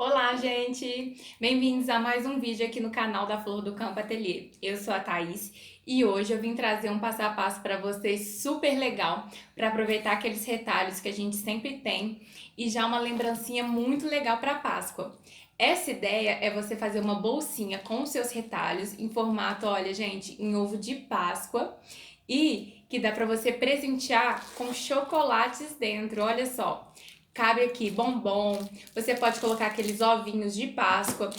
Olá, gente! Bem-vindos a mais um vídeo aqui no canal da Flor do Campo Ateliê. Eu sou a Thaís e hoje eu vim trazer um passo a passo para vocês super legal para aproveitar aqueles retalhos que a gente sempre tem e já uma lembrancinha muito legal para Páscoa. Essa ideia é você fazer uma bolsinha com os seus retalhos em formato, olha, gente, em ovo de Páscoa e que dá para você presentear com chocolates dentro, olha só. Cabe aqui bombom, você pode colocar aqueles ovinhos de Páscoa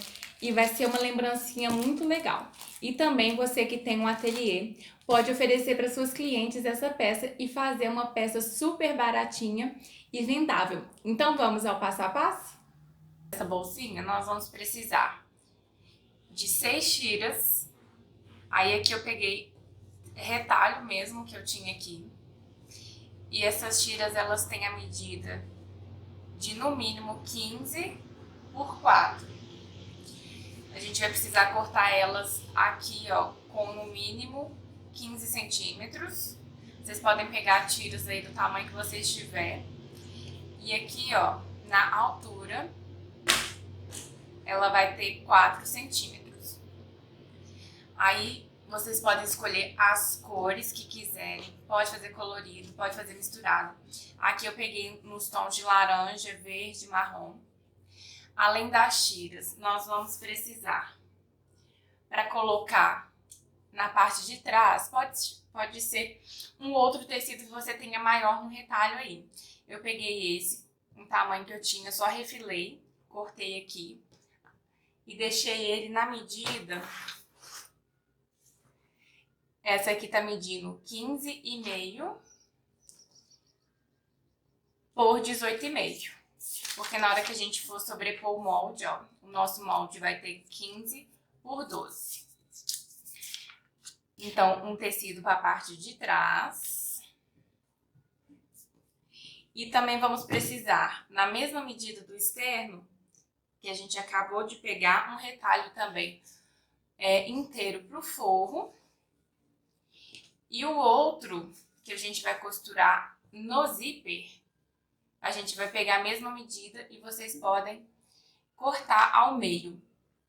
e vai ser uma lembrancinha muito legal. E também você que tem um ateliê pode oferecer para suas clientes essa peça e fazer uma peça super baratinha e vendável. Então vamos ao passo a passo? Essa bolsinha nós vamos precisar de 6 tiras. Aí aqui eu peguei retalho mesmo que eu tinha aqui. E essas tiras elas têm a medida de no mínimo 15 por 4. A gente vai precisar cortar elas aqui, ó, com no mínimo 15 centímetros. Vocês podem pegar tiras aí do tamanho que vocês tiver. E aqui, ó, na altura, ela vai ter 4 centímetros. Aí, vocês podem escolher as cores que quiserem. Pode fazer colorido, pode fazer misturado. Aqui eu peguei nos tons de laranja, verde, marrom. Além das tiras, nós vamos precisar, para colocar na parte de trás, pode ser um outro tecido que você tenha maior no retalho aí. Eu peguei esse, um tamanho que eu tinha, só refilei, cortei aqui e deixei ele na medida. Essa aqui tá medindo 15,5 por 18,5. Porque na hora que a gente for sobrepor o molde, ó, o nosso molde vai ter 15 por 12. Então, um tecido para a parte de trás. E também vamos precisar, na mesma medida do externo, que a gente acabou de pegar, um retalho também inteiro para o forro. E o outro, que a gente vai costurar no zíper, a gente vai pegar a mesma medida e vocês podem cortar ao meio.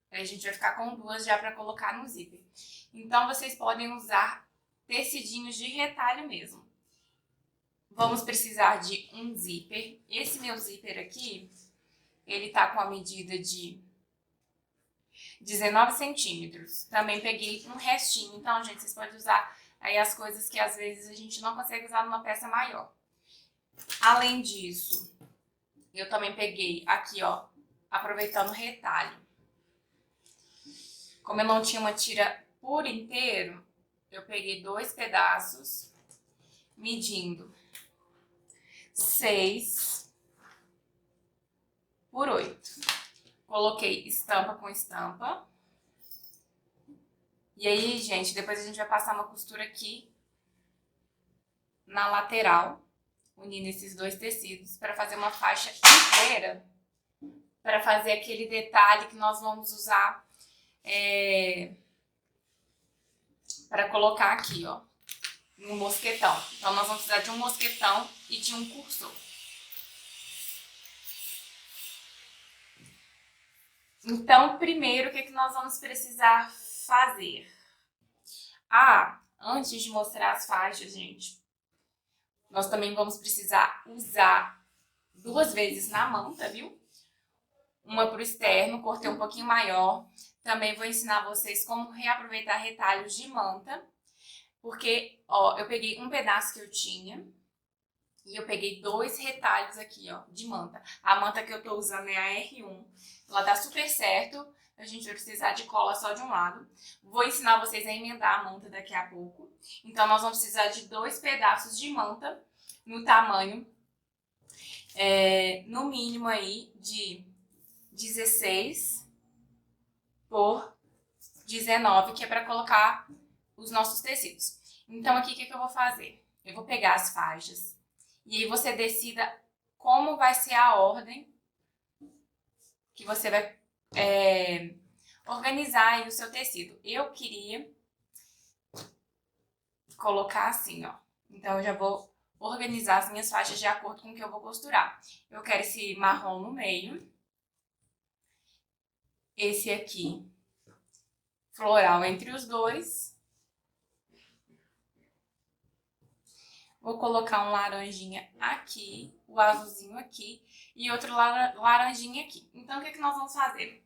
Aí a gente vai ficar com duas já para colocar no zíper. Então, vocês podem usar tecidinhos de retalho mesmo. Vamos precisar de um zíper. Esse meu zíper aqui, ele tá com a medida de 19 centímetros. Também peguei um restinho. Então, gente, vocês podem usar aí as coisas que às vezes a gente não consegue usar numa peça maior. Além disso, eu também peguei aqui, ó, aproveitando o retalho. Como eu não tinha uma tira por inteiro, eu peguei 2 pedaços, medindo 6 por 8. Coloquei estampa com estampa. E aí, gente, depois a gente vai passar uma costura aqui na lateral, unindo esses dois tecidos para fazer uma faixa inteira, para fazer aquele detalhe que nós vamos usar para colocar aqui, ó, no mosquetão. Então, nós vamos precisar de um mosquetão e de um cursor. Então, primeiro, o que nós vamos precisar fazer? Antes de mostrar as faixas, gente, nós também vamos precisar usar 2 vezes na manta, viu? Uma pro externo, cortei um pouquinho maior. Também vou ensinar vocês como reaproveitar retalhos de manta. Porque, ó, eu peguei um pedaço que eu tinha e eu peguei 2 retalhos aqui, ó, de manta. A manta que eu tô usando é a R1. Ela dá super certo. A gente vai precisar de cola só de um lado. Vou ensinar vocês a emendar a manta daqui a pouco. Então, nós vamos precisar de 2 pedaços de manta no tamanho, no mínimo aí, de 16 por 19, que é para colocar os nossos tecidos. Então, aqui, o que eu vou fazer? Eu vou pegar as faixas e aí você decida como vai ser a ordem que você vai organizar aí o seu tecido. Eu queria colocar assim, ó. Então, eu já vou organizar as minhas faixas de acordo com o que eu vou costurar. Eu quero esse marrom no meio. esse aqui, floral entre os dois. Vou colocar um laranjinha aqui, o azulzinho aqui e outro laranjinha aqui. Então, o que nós vamos fazer?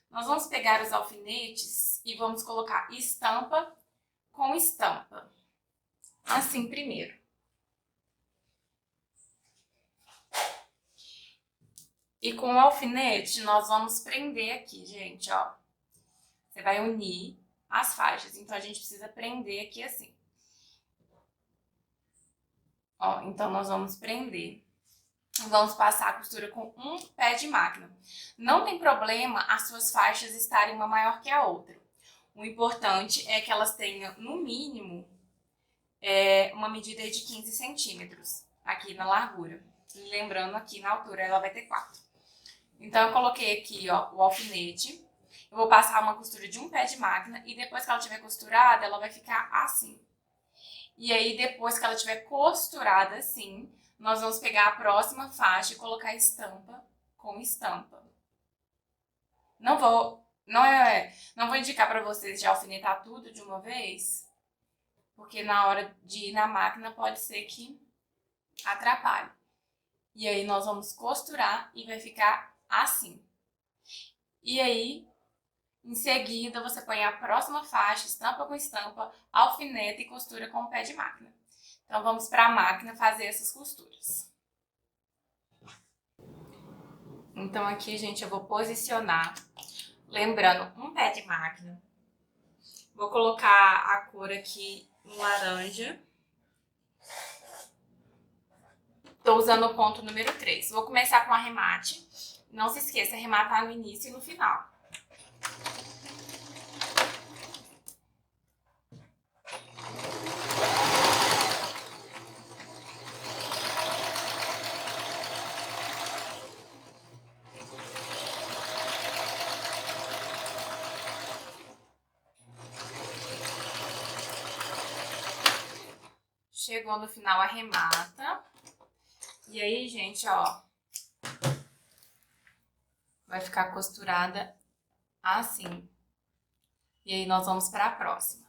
Nós vamos pegar os alfinetes e vamos colocar estampa com estampa. Assim primeiro. E com o alfinete, nós vamos prender aqui, gente, ó. Você vai unir as faixas. Então, a gente precisa prender aqui assim. Ó, então, nós vamos prender. Vamos passar a costura com um pé de máquina. Não tem problema as suas faixas estarem uma maior que a outra. O importante é que elas tenham, no mínimo, uma medida de 15 centímetros aqui na largura. Lembrando, aqui na altura ela vai ter 4. Então, eu coloquei aqui, ó, o alfinete. Eu vou passar uma costura de um pé de máquina e depois que ela estiver costurada, ela vai ficar assim. E aí, depois que ela estiver costurada assim, nós vamos pegar a próxima faixa e colocar estampa com estampa. Não vou indicar para vocês de alfinetar tudo de uma vez, porque na hora de ir na máquina pode ser que atrapalhe. E aí nós vamos costurar e vai ficar assim. E aí, em seguida, você põe a próxima faixa, estampa com estampa, alfineta e costura com o pé de máquina. Então, vamos para a máquina fazer essas costuras. Então, aqui, gente, eu vou posicionar, lembrando, um pé de máquina. Vou colocar a cor aqui em laranja. Tô usando o ponto número 3. Vou começar com arremate. Não se esqueça, arrematar no início e no final. Chegou no final, arremata. E aí, gente, ó, vai ficar costurada assim. E aí, nós vamos para a próxima.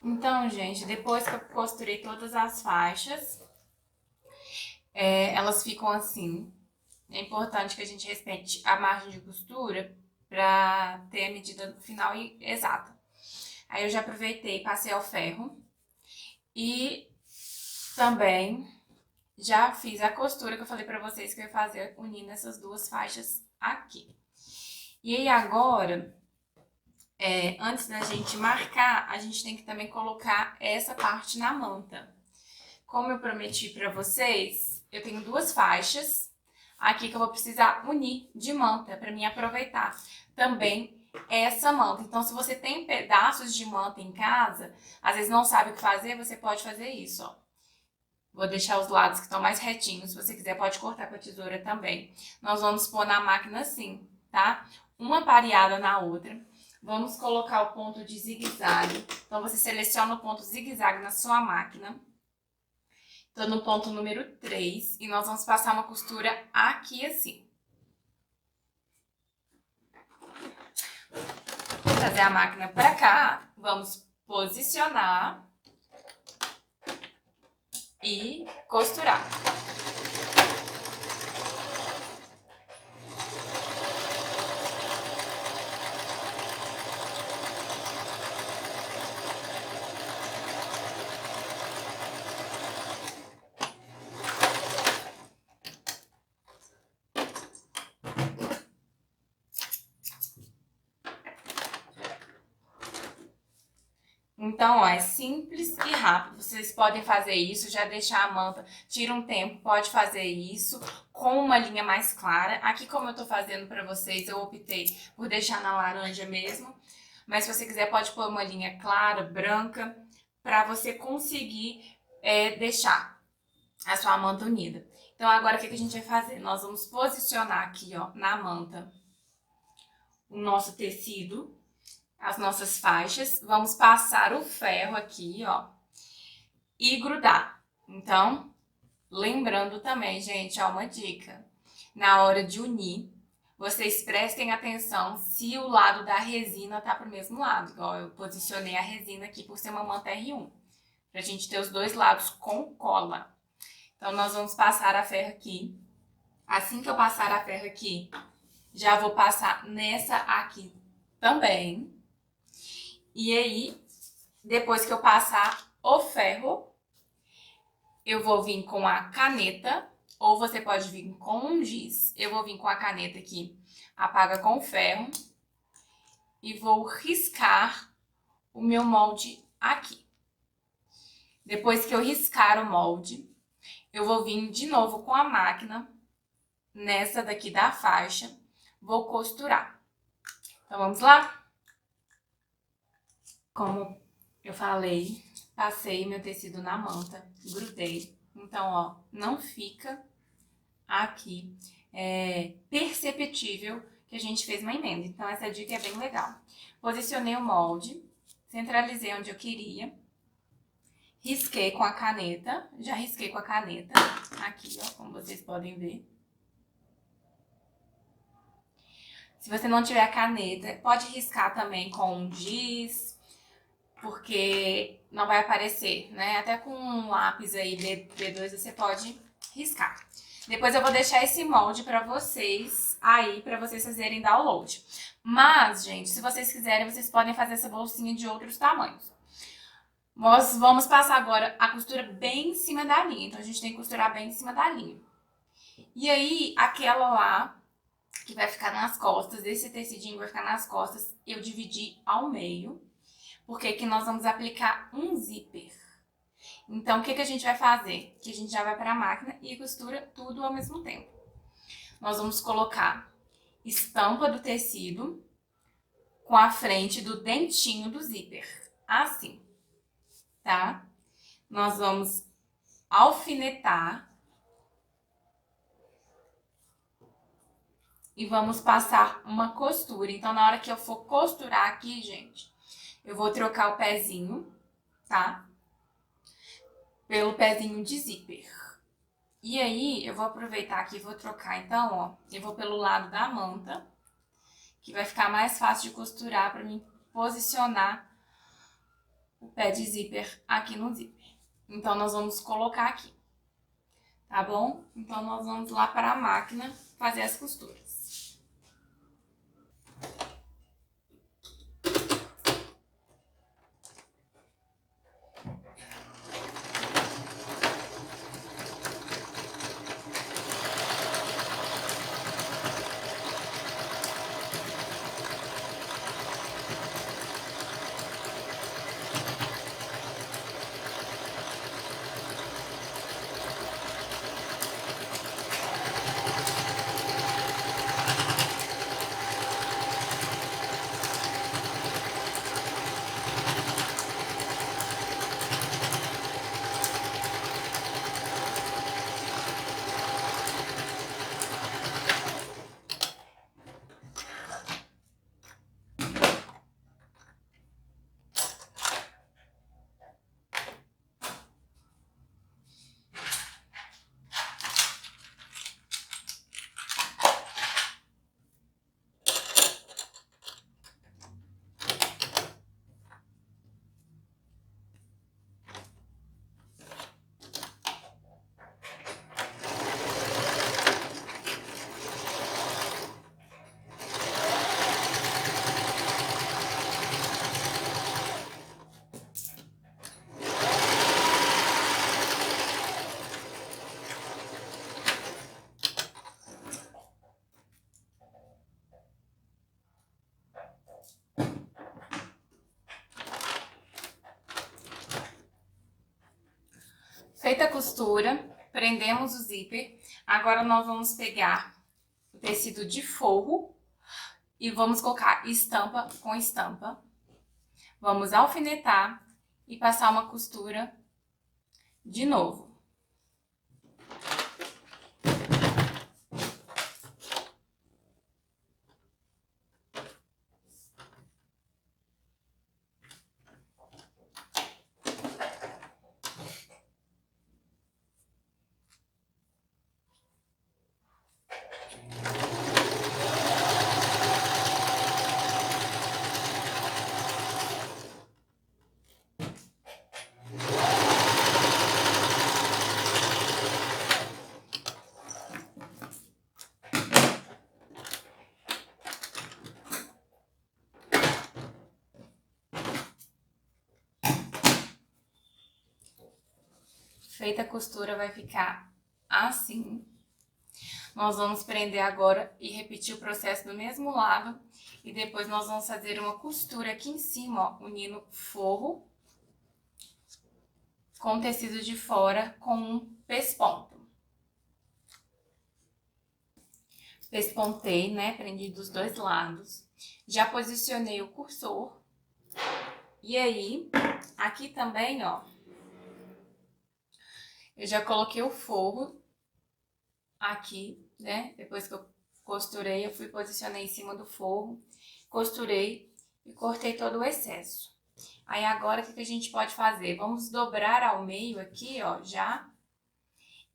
Então, gente, depois que eu costurei todas as faixas, elas ficam assim. É importante que a gente respeite a margem de costura para ter a medida final exata. Aí eu já aproveitei, passei ao ferro e também já fiz a costura que eu falei pra vocês que eu ia fazer unindo essas duas faixas aqui. E aí agora, antes da gente marcar, a gente tem que também colocar essa parte na manta. Como eu prometi pra vocês, eu tenho duas faixas aqui que eu vou precisar unir de manta pra mim aproveitar também essa manta. Então, se você tem pedaços de manta em casa, às vezes não sabe o que fazer, você pode fazer isso, ó. Vou deixar os lados que estão mais retinhos, se você quiser pode cortar com a tesoura também. Nós vamos pôr na máquina assim, tá? Uma pareada na outra. Vamos colocar o ponto de zigue-zague. Então, você seleciona o ponto zigue-zague na sua máquina. Tô no ponto número 3 e nós vamos passar uma costura aqui assim. Vou trazer a máquina pra cá, vamos posicionar e costurar. Então, ó, é simples e rápido. Vocês podem fazer isso, já deixar a manta, tira um tempo, pode fazer isso com uma linha mais clara. Aqui, como eu tô fazendo pra vocês, eu optei por deixar na laranja mesmo. Mas se você quiser, pode pôr uma linha clara, branca, pra você conseguir deixar a sua manta unida. Então, agora o que a gente vai fazer? Nós vamos posicionar aqui, ó, na manta, o nosso tecido, as nossas faixas, vamos passar o ferro aqui, ó, e grudar. Então, lembrando também, gente, ó, uma dica, na hora de unir, vocês prestem atenção se o lado da resina tá pro mesmo lado, igual eu posicionei a resina aqui por ser uma manta R1, pra gente ter os dois lados com cola. Então, nós vamos passar a ferro aqui. Assim que eu passar a ferro aqui, já vou passar nessa aqui também. E aí, depois que eu passar o ferro, eu vou vir com a caneta, ou você pode vir com um giz. Eu vou vir com a caneta aqui, apaga com o ferro, e vou riscar o meu molde aqui. Depois que eu riscar o molde, eu vou vir de novo com a máquina, nessa daqui da faixa, vou costurar. Então, vamos lá? Como eu falei, passei meu tecido na manta, grudei. Então, ó, não fica aqui perceptível que a gente fez uma emenda. Então, essa dica é bem legal. Posicionei o molde, centralizei onde eu queria, risquei com a caneta, já risquei com a caneta, aqui, ó, como vocês podem ver. Se você não tiver a caneta, pode riscar também com um giz, porque não vai aparecer, né? Até com um lápis aí B2 você pode riscar. Depois eu vou deixar esse molde pra vocês aí, pra vocês fazerem download. Mas, gente, se vocês quiserem, vocês podem fazer essa bolsinha de outros tamanhos. Nós vamos passar agora a costura bem em cima da linha. Então, a gente tem que costurar bem em cima da linha. E aí, aquela lá que vai ficar nas costas, esse tecidinho vai ficar nas costas, eu dividi ao meio. Porque aqui nós vamos aplicar um zíper. Então, o que a gente vai fazer? Que a gente já vai para a máquina e costura tudo ao mesmo tempo. Nós vamos colocar estampa do tecido com a frente do dentinho do zíper. Assim, tá? Nós vamos alfinetar e vamos passar uma costura. Então, na hora que eu for costurar aqui, gente, eu vou trocar o pezinho, tá? Pelo pezinho de zíper. E aí, eu vou aproveitar aqui e vou trocar, então, ó, eu vou pelo lado da manta, que vai ficar mais fácil de costurar pra mim posicionar o pé de zíper aqui no zíper. Então, nós vamos colocar aqui, tá bom? Então, nós vamos lá para a máquina fazer as costuras. Feita a costura, prendemos o zíper. Agora nós vamos pegar o tecido de forro e vamos colocar estampa com estampa. Vamos alfinetar e passar uma costura de novo. Feita a costura, vai ficar assim. Nós vamos prender agora e repetir o processo do mesmo lado. E depois nós vamos fazer uma costura aqui em cima, ó, unindo forro com tecido de fora com um pesponto. Pespontei, né? Prendi dos dois lados. Já posicionei o cursor. E aí, aqui também, ó, eu já coloquei o forro aqui, né? Depois que eu costurei, eu fui posicionei em cima do forro, costurei e cortei todo o excesso. Aí agora, o que a gente pode fazer? Vamos dobrar ao meio aqui, ó, já,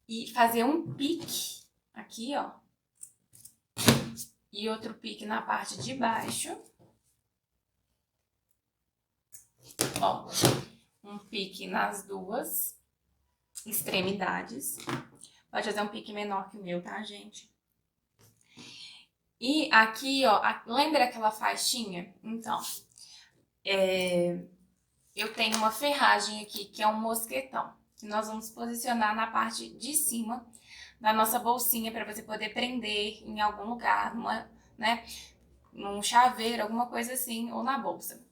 e fazer um pique aqui, ó, e outro pique na parte de baixo. Ó, um pique nas duas extremidades. Pode fazer um pique menor que o meu, tá, gente? E aqui, ó, lembra aquela faixinha? Então, eu tenho uma ferragem aqui, que é um mosquetão. Que nós vamos posicionar na parte de cima da nossa bolsinha, para você poder prender em algum lugar, né, num chaveiro, alguma coisa assim, ou na bolsa.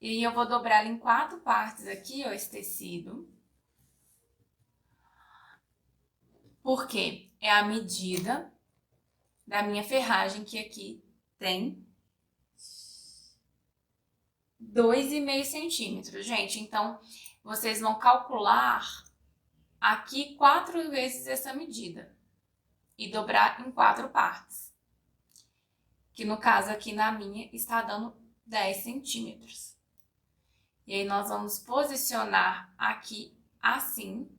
E eu vou dobrar ele em 4 partes aqui, ó, esse tecido. Porque é a medida da minha ferragem, que aqui tem 2,5 centímetros, gente. Então, vocês vão calcular aqui 4 vezes essa medida e dobrar em 4 partes. Que no caso aqui na minha está dando 10 centímetros. E aí nós vamos posicionar aqui assim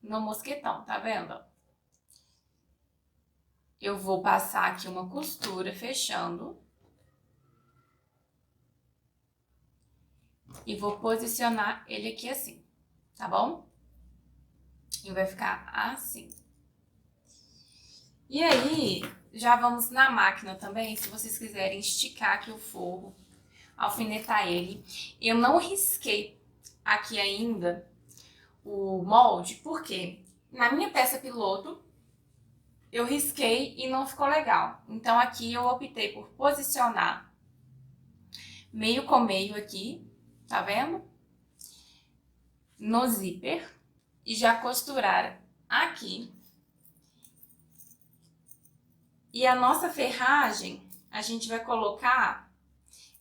no mosquetão, tá vendo? Eu vou passar aqui uma costura fechando. E vou posicionar ele aqui assim, tá bom? E vai ficar assim. E aí, já vamos na máquina também, se vocês quiserem esticar aqui o forro, alfinetar ele. Eu não risquei aqui ainda o molde, porque na minha peça piloto, eu risquei e não ficou legal. Então, aqui eu optei por posicionar meio com meio aqui, tá vendo? No zíper. E já costurar aqui. E a nossa ferragem, a gente vai colocar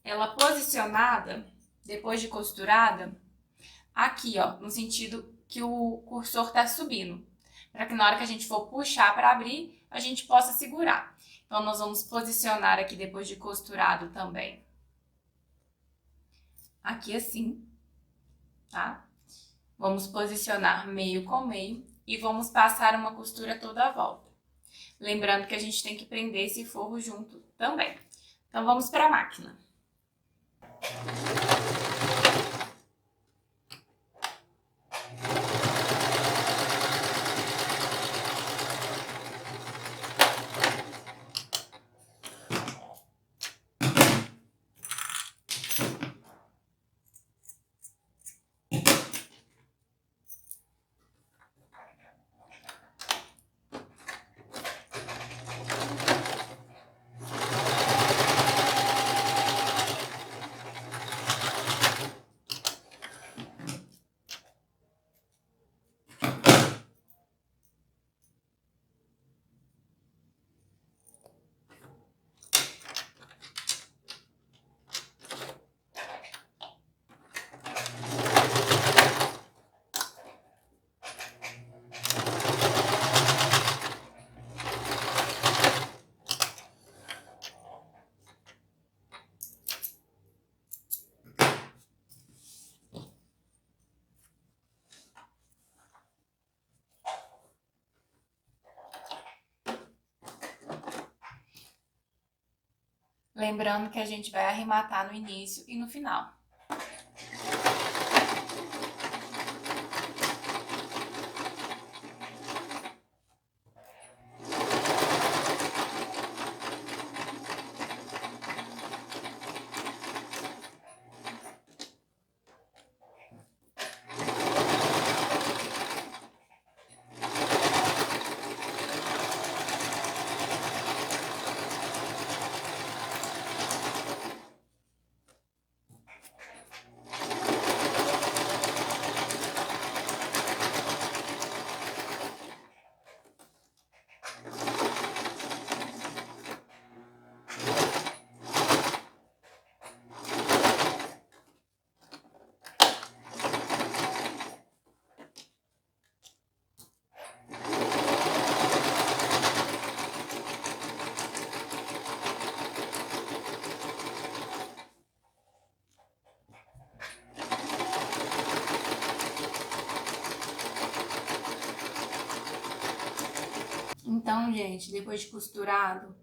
ela posicionada, depois de costurada, aqui, ó, no sentido que o cursor tá subindo. Para que na hora que a gente for puxar para abrir, a gente possa segurar. Então, nós vamos posicionar aqui depois de costurado também. Aqui assim, tá? Vamos posicionar meio com meio e vamos passar uma costura toda a volta. Lembrando que a gente tem que prender esse forro junto também. Então, vamos para a máquina. Lembrando que a gente vai arrematar no início e no final. Então, gente, depois de costurado,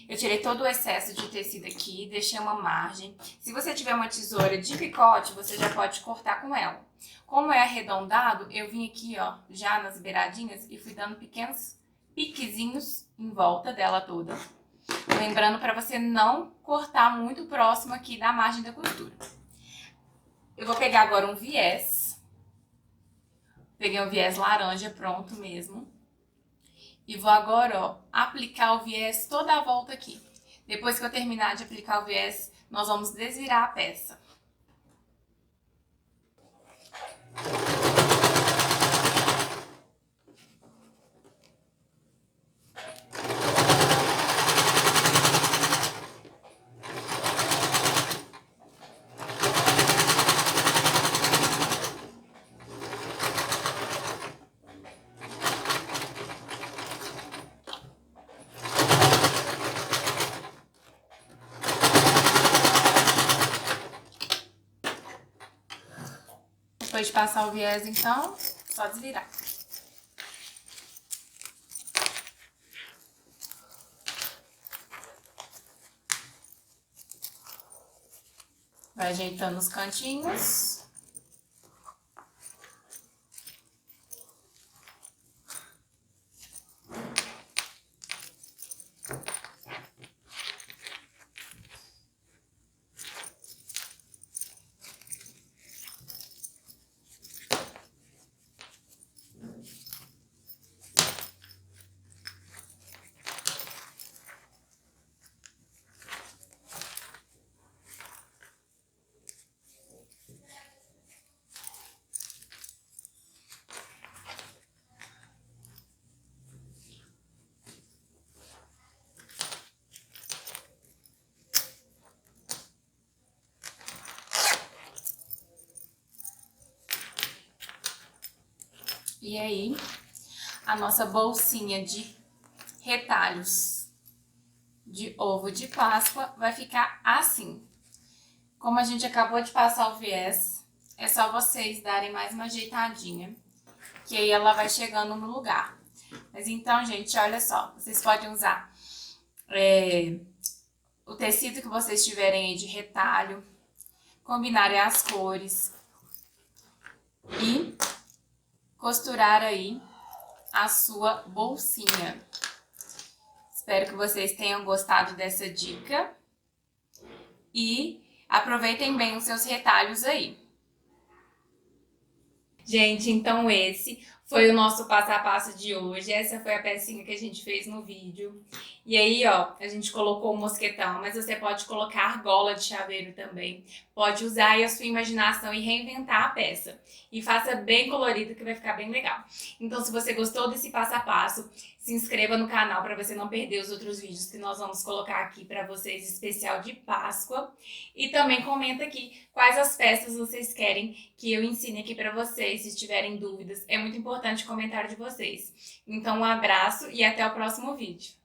eu tirei todo o excesso de tecido aqui, deixei uma margem. Se você tiver uma tesoura de picote, você já pode cortar com ela. Como é arredondado, eu vim aqui, ó, já nas beiradinhas e fui dando pequenos piquezinhos em volta dela toda. Lembrando para você não cortar muito próximo aqui da margem da costura. Eu vou pegar agora um viés. Peguei um viés laranja pronto mesmo. E vou agora, ó, aplicar o viés toda a volta aqui. Depois que eu terminar de aplicar o viés, nós vamos desvirar a peça. Depois de passar o viés, então, só desvirar. Vai ajeitando os cantinhos. E aí, a nossa bolsinha de retalhos de ovo de Páscoa vai ficar assim. Como a gente acabou de passar o viés, é só vocês darem mais uma ajeitadinha, que aí ela vai chegando no lugar. Mas então, gente, olha só, vocês podem usar o tecido que vocês tiverem aí de retalho, combinarem as cores e costurar aí a sua bolsinha. Espero que vocês tenham gostado dessa dica e aproveitem bem os seus retalhos aí. Gente, então esse foi o nosso passo a passo de hoje. Essa foi a pecinha que a gente fez no vídeo. E aí, ó, a gente colocou o mosquetão, mas você pode colocar argola de chaveiro também. Pode usar aí a sua imaginação e reinventar a peça. E faça bem colorido que vai ficar bem legal. Então, se você gostou desse passo a passo, se inscreva no canal para você não perder os outros vídeos que nós vamos colocar aqui para vocês, especial de Páscoa. E também comenta aqui quais as peças vocês querem que eu ensine aqui para vocês, se tiverem dúvidas. É muito importante o comentário de vocês. Então, um abraço e até o próximo vídeo.